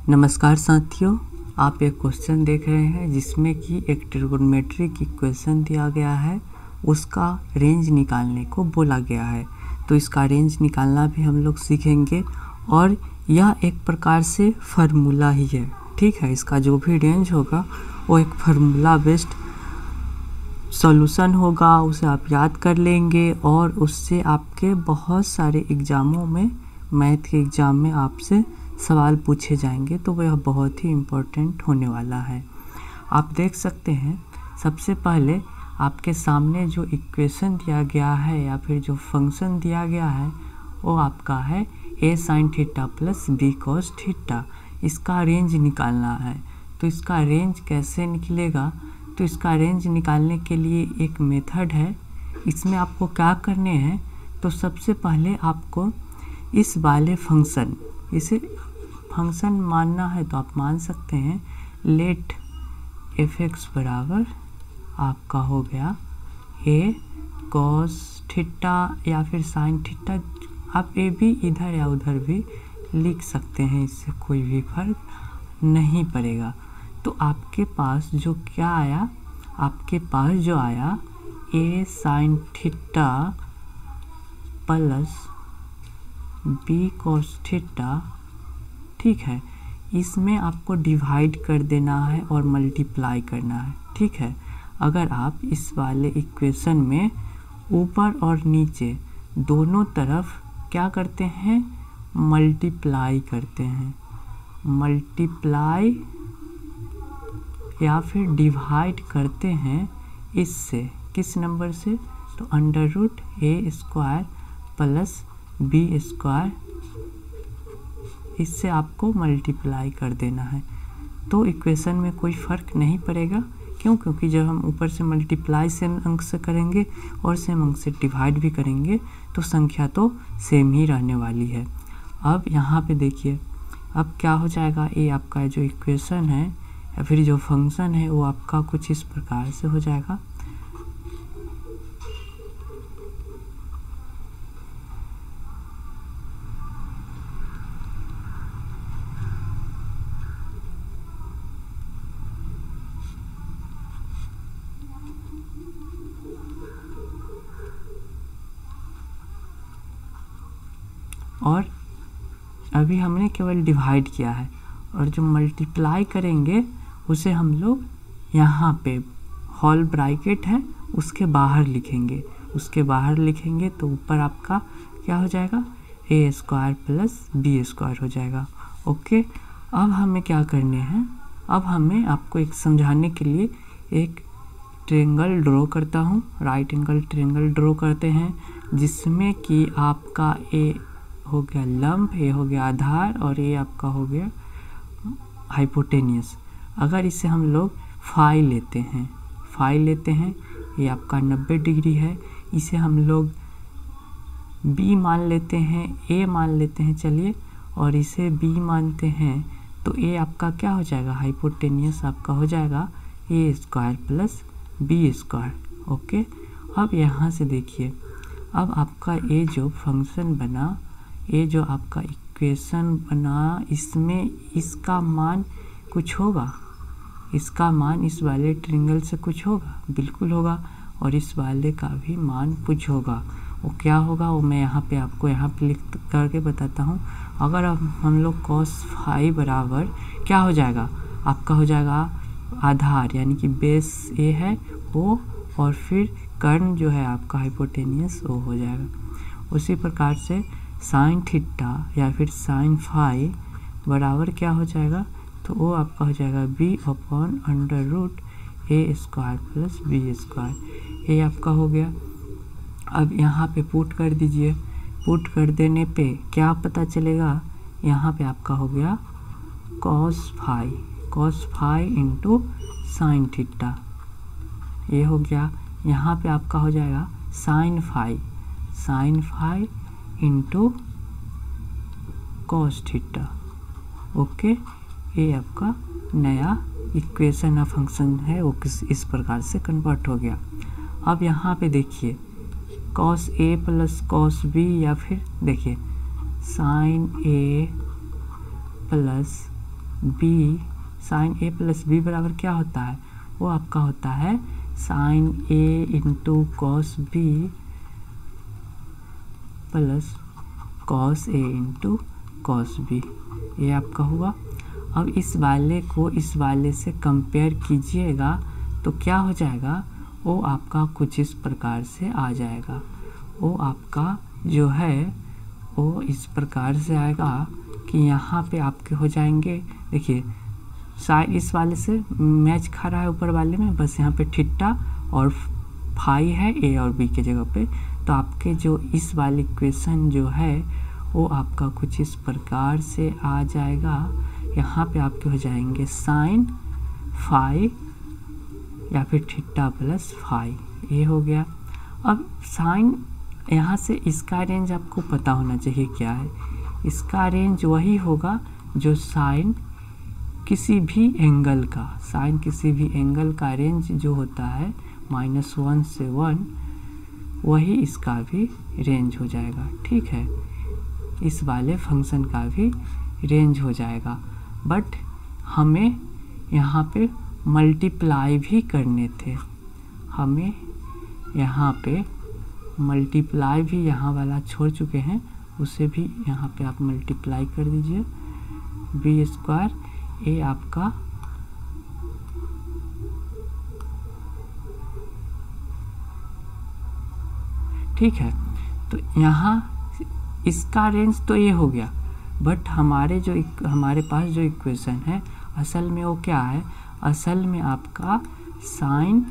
नमस्कार साथियों, आप एक क्वेश्चन देख रहे हैं जिसमें कि एक ट्रिगोनोमेट्रिक इक्वेशन दिया गया है, उसका रेंज निकालने को बोला गया है। तो इसका रेंज निकालना भी हम लोग सीखेंगे और यह एक प्रकार से फार्मूला ही है। ठीक है, इसका जो भी रेंज होगा वो एक फार्मूला बेस्ड सॉल्यूशन होगा, उसे आप याद कर लेंगे और उससे आपके बहुत सारे एग्ज़ामों में, मैथ के एग्ज़ाम में आपसे सवाल पूछे जाएंगे, तो वह बहुत ही इम्पोर्टेंट होने वाला है। आप देख सकते हैं, सबसे पहले आपके सामने जो इक्वेशन दिया गया है या फिर जो फंक्शन दिया गया है वो आपका है a sin theta plus b cos theta. इसका रेंज निकालना है। तो इसका रेंज कैसे निकलेगा? तो इसका रेंज निकालने के लिए एक मेथड है। इसमें आपको क्या करने हैं, तो सबसे पहले आपको इस वाले फंक्शन, इसे फंक्शन मानना है तो आप मान सकते हैं। लेट f(x) बराबर आपका हो गया a cos थीटा या फिर sin थीटा। आप ए भी इधर या उधर भी लिख सकते हैं, इससे कोई भी फर्क नहीं पड़ेगा। तो आपके पास जो क्या आया, आपके पास जो आया a sin theta plus b cos theta. ठीक है, इसमें आपको डिवाइड कर देना है और मल्टीप्लाई करना है। ठीक है, अगर आप इस वाले इक्वेशन में ऊपर और नीचे दोनों तरफ क्या करते हैं, मल्टीप्लाई करते हैं, मल्टीप्लाई या फिर डिवाइड करते हैं इससे, किस नंबर से, तो √a² प्लस b², इससे आपको मल्टीप्लाई कर देना है। तो इक्वेशन में कोई फ़र्क नहीं पड़ेगा। क्यों? क्योंकि जब हम ऊपर से मल्टीप्लाई सेम अंक से करेंगे और सेम अंक से डिवाइड भी करेंगे तो संख्या तो सेम ही रहने वाली है। अब यहाँ पे देखिए, अब क्या हो जाएगा, ये आपका जो इक्वेशन है या फिर जो फंक्शन है वो आपका कुछ इस प्रकार से हो जाएगा। और अभी हमने केवल डिवाइड किया है और जो मल्टीप्लाई करेंगे उसे हम लोग यहाँ पे होल ब्रैकेट है उसके बाहर लिखेंगे, उसके बाहर लिखेंगे तो ऊपर आपका क्या हो जाएगा, a² प्लस b² हो जाएगा। ओके, अब हमें क्या करने हैं, अब हमें आपको एक समझाने के लिए एक ट्रायंगल ड्रॉ करता हूँ, राइट एंगल ट्रायंगल ड्रॉ करते हैं, जिसमें कि आपका a हो गया लंब, ये हो गया आधार और ये आपका हो गया हाइपोटेनियस। अगर इसे हम लोग फाई लेते हैं, ये आपका 90 डिग्री है, इसे हम लोग b मान लेते हैं, a मान लेते हैं, चलिए, और इसे b मानते हैं, तो a आपका क्या हो जाएगा, हाइपोटेनियस आपका हो जाएगा a² प्लस b²। ओके, अब यहाँ से देखिए, अब आपका ये जो फंक्शन बना, ये जो आपका इक्वेशन बना, इसमें इसका मान कुछ होगा, इसका मान इस वाले ट्रायंगल से कुछ होगा, बिल्कुल होगा, और इस वाले का भी मान कुछ होगा। वो क्या होगा वो मैं यहाँ पे आपको यहाँ पे लिख करके बताता हूँ। अगर हम लोग cos फाई बराबर क्या हो जाएगा, आपका हो जाएगा आधार यानी कि बेस ए है वो, और फिर कर्ण जो है आपका हाइपोटेनियस वो हो जाएगा। उसी प्रकार से साइन थीटा या फिर साइन फाई बराबर क्या हो जाएगा, तो वो आपका हो जाएगा b/√a² प्लस b²। ये आपका हो गया। अब यहाँ पे पुट कर दीजिए, पुट कर देने पे क्या पता चलेगा, यहाँ पे आपका हो गया cos phi into sine theta, ये हो गया। यहाँ पे आपका हो जाएगा sine phi into cos theta. Okay, ये आपका नया इक्वेशन या फंक्शन है वो इस प्रकार से कन्वर्ट हो गया। अब यहाँ पे देखिए cos a plus cos b, या फिर देखिए sin a plus B sine A plus B बराबर क्या होता है, वो आपका होता है sine A into cos B plus cos A into cos B, ये आपका हुआ। अब इस वाले को इस वाले से कंपेयर कीजिएगा तो क्या हो जाएगा, वो आपका कुछ इस प्रकार से आ जाएगा। वो आपका जो है वो इस प्रकार से आएगा कि यहाँ पे आपके हो जाएंगे, देखिए साइन इस वाले से मैच खा रहा है ऊपर वाले में, बस यहाँ पे थीटा और फाई है ए और बी के जगह पे। तो आपके जो इस वाले इक्वेशन जो है वो आपका कुछ इस प्रकार से आ जाएगा। यहाँ पे आपके हो जाएंगे साइन फाई या फिर थीटा प्लस फाई, ये हो गया। अब साइन यहाँ से इसका रेंज आपको पता होना चाहिए क्या है, इसका रेंज वही होगा जो साइन किसी भी एंगल का, साइन किसी भी एंगल का रेंज जो होता है -1 से 1, वही इसका भी रेंज हो जाएगा। ठीक है, इस वाले फंक्शन का भी रेंज हो जाएगा। बट हमें यहाँ पे मल्टीप्लाई भी करने थे, हमें यहाँ पे मल्टीप्लाई भी, यहाँ वाला छोड़ चुके हैं उसे भी यहाँ पे आप मल्टीप्लाई कर दीजिए। बी स्क्वायर ए आपका ठीक है। तो यहाँ इसका रेंज तो ये हो गया, बट हमारे पास जो इक्वेशन है असल में वो क्या है, असल में आपका साइन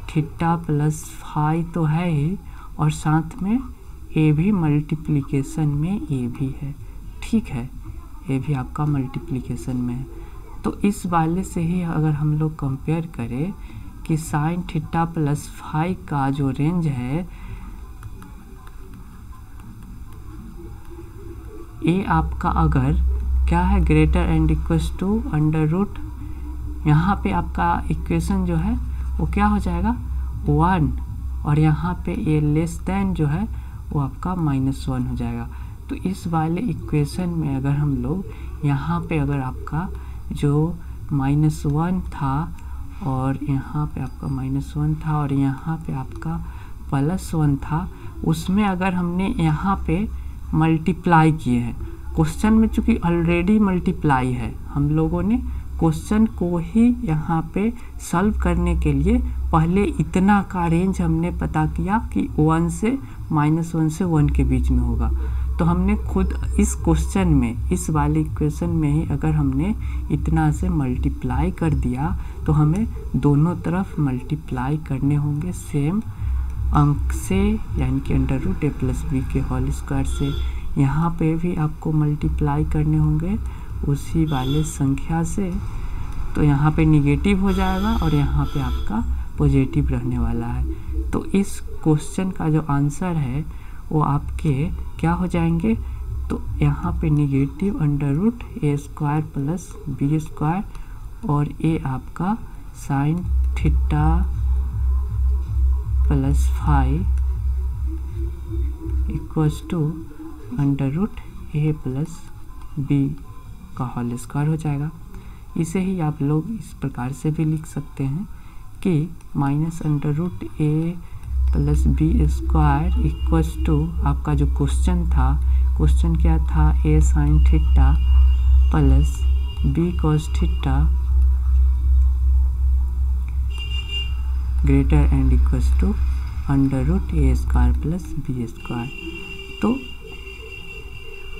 थीटा प्लस फाई तो है ही, और साथ में ए भी मल्टीप्लिकेशन में ए भी है। ठीक है, ए भी आपका मल्टीप्लिकेशन में है। तो इस वाले से ही अगर हम लोग कंपेयर करें कि साइन थीटा प्लस फाई का जो रेंज है, ए आपका अगर क्या है greater and equals to under root, यहाँ पे आपका इक्वेशन जो है वो क्या हो जाएगा 1, और यहाँ पे ए लेस देन जो है वो आपका -1 हो जाएगा। तो इस वाले इक्वेशन में अगर हम लोग यहाँ पे अगर आपका जो -1 था और यहाँ पे आपका -1 था और यहाँ पे आपका +1 था, उसमें अगर हमने यहाँ पे मल्टीप्लाई किए हैं, क्वेश्चन में चूँकि ऑलरेडी मल्टीप्लाई है, हम लोगों ने क्वेश्चन को ही यहाँ पे सॉल्व करने के लिए पहले इतना का रेंज हमने पता किया कि 1 से -1 से 1 के बीच में होगा। तो हमने खुद इस क्वेश्चन में, इस वाले इक्वेशन में ही अगर हमने इतना से मल्टीप्लाई कर दिया तो हमें दोनों तरफ मल्टीप्लाई करने होंगे सेम अंक से, यानी कि under root a plus B के होल स्क्वायर से। यहाँ पे भी आपको मल्टीप्लाई करने होंगे उसी वाले संख्या से, तो यहाँ पे निगेटिव हो जाएगा और यहाँ पे आपका पॉजिटिव रहने वाला है। तो इस क्वेश्चन का जो आंसर है वो आपके क्या हो जाएंगे, तो यहाँ पे negative under root a square plus B square और ए आपका sine theta plus phi equals to under root a plus b का होल स्क्वायर हो जाएगा। इसे ही आप लोग इस प्रकार से भी लिख सकते हैं कि -√a plus B square equals to आपका जो क्वेश्चन था, क्वेश्चन क्या था, a sine theta plus b cos theta greater and equals to √a square plus B square. तो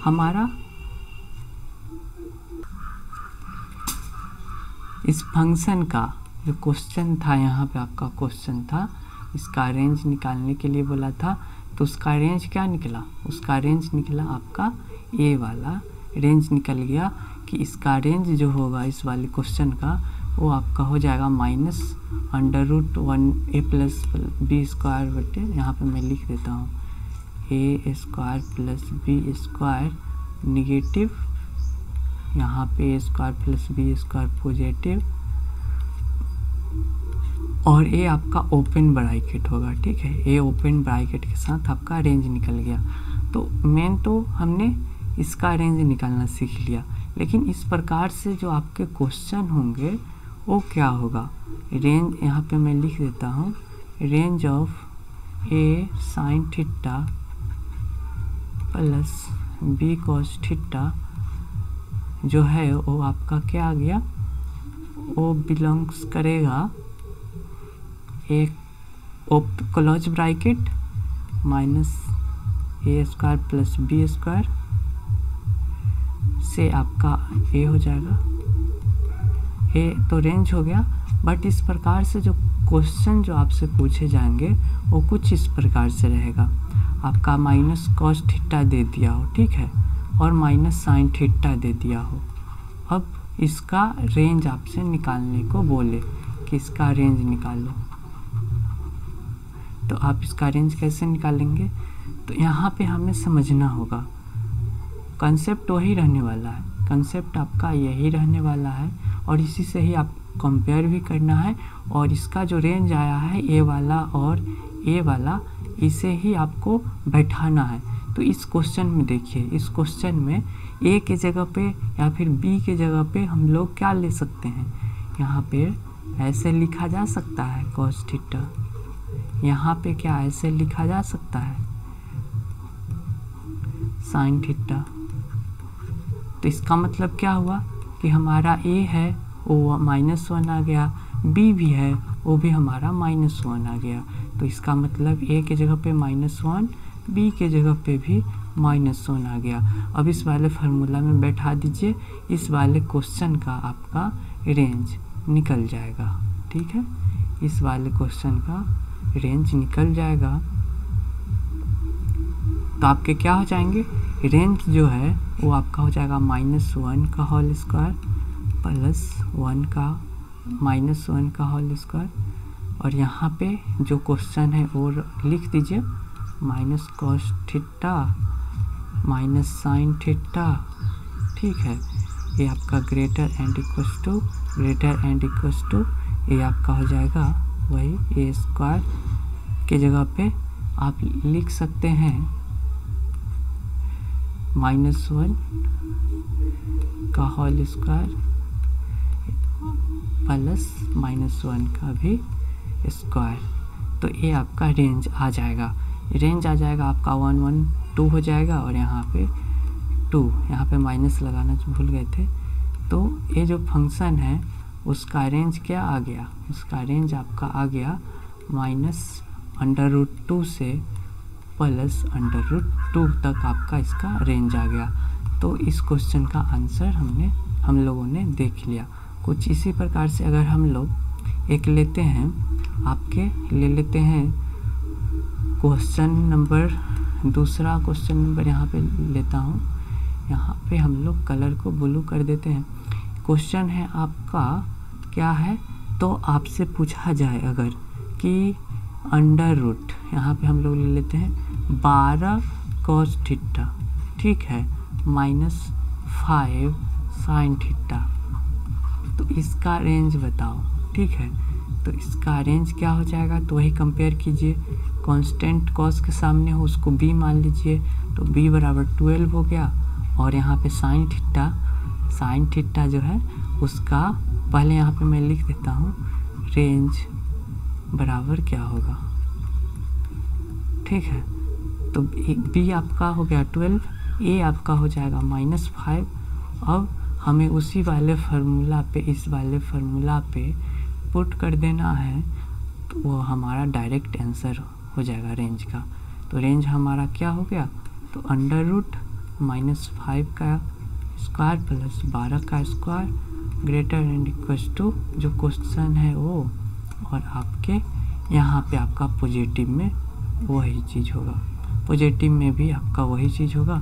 हमारा इस फंक्शन का जो क्वेश्चन था, यहाँ पे आपका क्वेश्चन था, इसका रेंज निकालने के लिए बोला था, तो उसका रेंज क्या निकला, उसका रेंज निकला आपका ए वाला रेंज निकल गया कि इसका रेंज जो होगा इस वाले क्वेश्चन का वो आपका हो जाएगा -√1a प्लस बी स्क्वायर बटे, यहाँ पे मैं लिख देता हूँ A square plus B square negative, यहाँ पे A square plus B square positive, और ए आपका ओपन ब्रैकेट होगा। ठीक है, ए ओपन ब्रैकेट के साथ आपका रेंज निकल गया। तो मेन तो हमने इसका रेंज निकालना सीख लिया, लेकिन इस प्रकार से जो आपके क्वेश्चन होंगे वो क्या होगा, रेंज यहाँ पे मैं लिख देता हूँ, range of a sine theta plus b cos theta जो है वो आपका क्या आ गया, वो बिलोंग्स करेगा एक क्लोज ब्रैकेट माइनस ए स्क्वायर प्लस बी स्क्वायर से आपका ए हो जाएगा, ए तो रेंज हो गया। बट इस प्रकार से जो क्वेश्चन जो आपसे पूछे जाएंगे वो कुछ इस प्रकार से रहेगा, आपका माइनस कॉस थीटा दे दिया हो, ठीक है, और माइनस साइन थीटा दे दिया हो। अब इसका रेंज आपसे निकालने को बोले कि इसका रेंज निकालो, तो आप इसका रेंज कैसे निकालेंगे, तो यहाँ पे हमें समझना होगा कंसेप्ट वही रहने वाला है, कंसेप्ट आपका यही रहने वाला है और इसी से ही आप कंपेयर भी करना है। और इसका जो रेंज आया है ए वाला और ए वाला, इसे ही आपको बैठाना है। तो इस क्वेश्चन में देखिए, इस क्वेश्चन में ए के जगह पे या फिर बी के जगह पे हम लोग क्या ले सकते हैं, यहाँ पे ऐसे लिखा जा सकता है कॉस थीटा, यहाँ पे क्या ऐसे लिखा जा सकता है साइन थीटा। तो इसका मतलब क्या हुआ कि हमारा ए है वो -1 आ गया, बी भी है वो भी हमारा -1 आ गया। तो इसका मतलब ए के जगह पे -1, बी के जगह पे भी -1 आ गया। अब इस वाले फार्मूला में बैठा दीजिए, इस वाले क्वेश्चन का आपका रेंज निकल जाएगा, ठीक है, इस वाले क्वेश्चन का रेंज निकल जाएगा। तो आपके क्या हो जाएंगे, रेंज जो है वो आपका हो जाएगा -1 का होल स्क्वायर प्लस 1 का -1 का होल स्क्वायर, और यहाँ पे जो क्वेश्चन है वो लिख दीजिए minus cos theta minus sine theta, ठीक है, ये आपका ग्रेटर एंड इक्वल्स टू ये आपका हो जाएगा वही ए स्क्वायर के जगह पे आप लिख सकते हैं -1 का होल स्क्वायर प्लस -1 का भी स्क्वायर। तो ये आपका रेंज आ जाएगा, रेंज आ जाएगा आपका 1 1 2 हो जाएगा, और यहाँ पे 2, यहाँ पे माइनस लगाना भूल गए थे। तो ये जो फंक्शन है उसका रेंज क्या आ गया, उसका रेंज आपका आ गया -√2 से +√2 तक आपका इसका रेंज आ गया। तो इस क्वेश्चन का आंसर हम लोगों ने देख लिया। कुछ इसी प्रकार से अगर हम लोग एक लेते हैं, आपके ले लेते हैं क्वेश्चन नंबर, दूसरा क्वेश्चन नंबर यहाँ पे लेता हूँ, यहाँ पे हम लोग कलर को ब्लू कर देते हैं। क्वेश्चन है आपका क्या है, तो आपसे पूछा जाए अगर कि अंडर रूट, यहाँ पे हम लोग ले लेते हैं 12 कॉस थीटा, ठीक है, -5 साइन थीटा, तो इसका रेंज बताओ, ठीक है। तो इसका रेंज क्या हो जाएगा, तो वही कंपेयर कीजिए, कांस्टेंट कॉस के सामने हो उसको b मान लीजिए, तो b बराबर 12 हो गया, और यहाँ पे साइन थीटा जो है उसका पहले यहाँ पे मैं लिख देता हूँ, रेंज बराबर क्या होगा, ठीक है। तो b आपका हो गया 12, a आपका हो जाएगा -5। अब हमें उसी वाले फार्मूला पे, इस वाले फार्मूला पे पुट कर देना है, तो वो हमारा डायरेक्ट आंसर हो जाएगा रेंज का। तो रेंज हमारा क्या हो गया, तो अंडर रूट -5 का स्क्वायर प्लस 12 का square greater and equals to जो क्वेश्चन है वो, और आपके यहाँ पे आपका पॉजिटिव में वही चीज़ होगा, पॉजिटिव में भी आपका वही चीज़ होगा,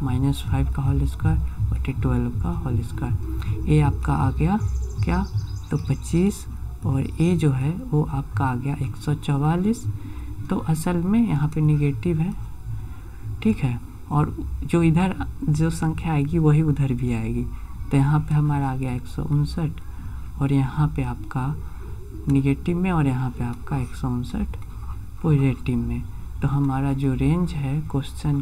-5 का होल स्क्वायर और 12 का होल स्क्वायर। ये आपका आ गया क्या, तो 25, और ये जो है वो आपका आ गया 144। तो असल में यहाँ पे निगेटिव है, ठीक है, और जो इधर जो संख्या आएगी वही उधर भी आएगी। तो यहाँ पे हमारा आ गया 159, और यहाँ पे आपका निगेटिव में, और यहाँ पे आपका 159 पॉजिटिव में। तो हमारा जो रेंज है क्वेश्चन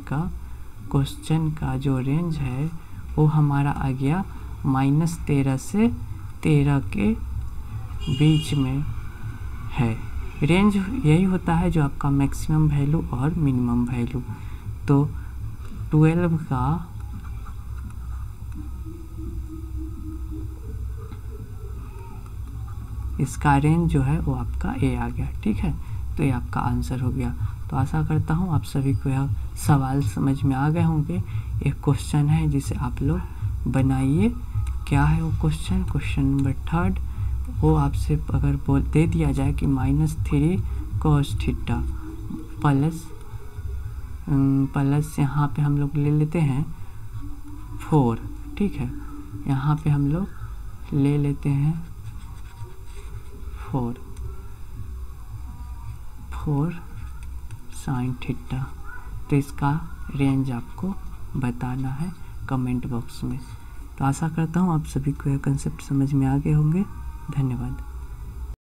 का जो रेंज है वो हमारा आ गया -13 से 13 के बीच में है। रेंज यही होता है जो आपका मैक्सिमम वैल्यू और मिनिमम वैल्यू। तो 12 का इसका रेंज जो है वो आपका ए आ गया। ठीक है, तो ये आपका आंसर हो गया। तो आशा करता हूँ आप सभी को यह सवाल समझ में आ गए होंगे। एक क्वेश्चन है जिसे आप लोग बनाइए। क्या है वो क्वेश्चन? क्वेश्चन नंबर 3 वो आपसे अगर दे दिया जाए कि -3 cos थीटा प्लस यहाँ पे हम लोग ले लेते हैं 4। ठीक है, यहाँ पे हम लोग ले लेते हैं 4 sin थीटा। तो इसका रेंज आपको बताना है कमेंट बॉक्स में। तो आशा करता हूँ आप सभी को यह कंसेप्ट समझ में आ गए होंगे। धन्यवाद।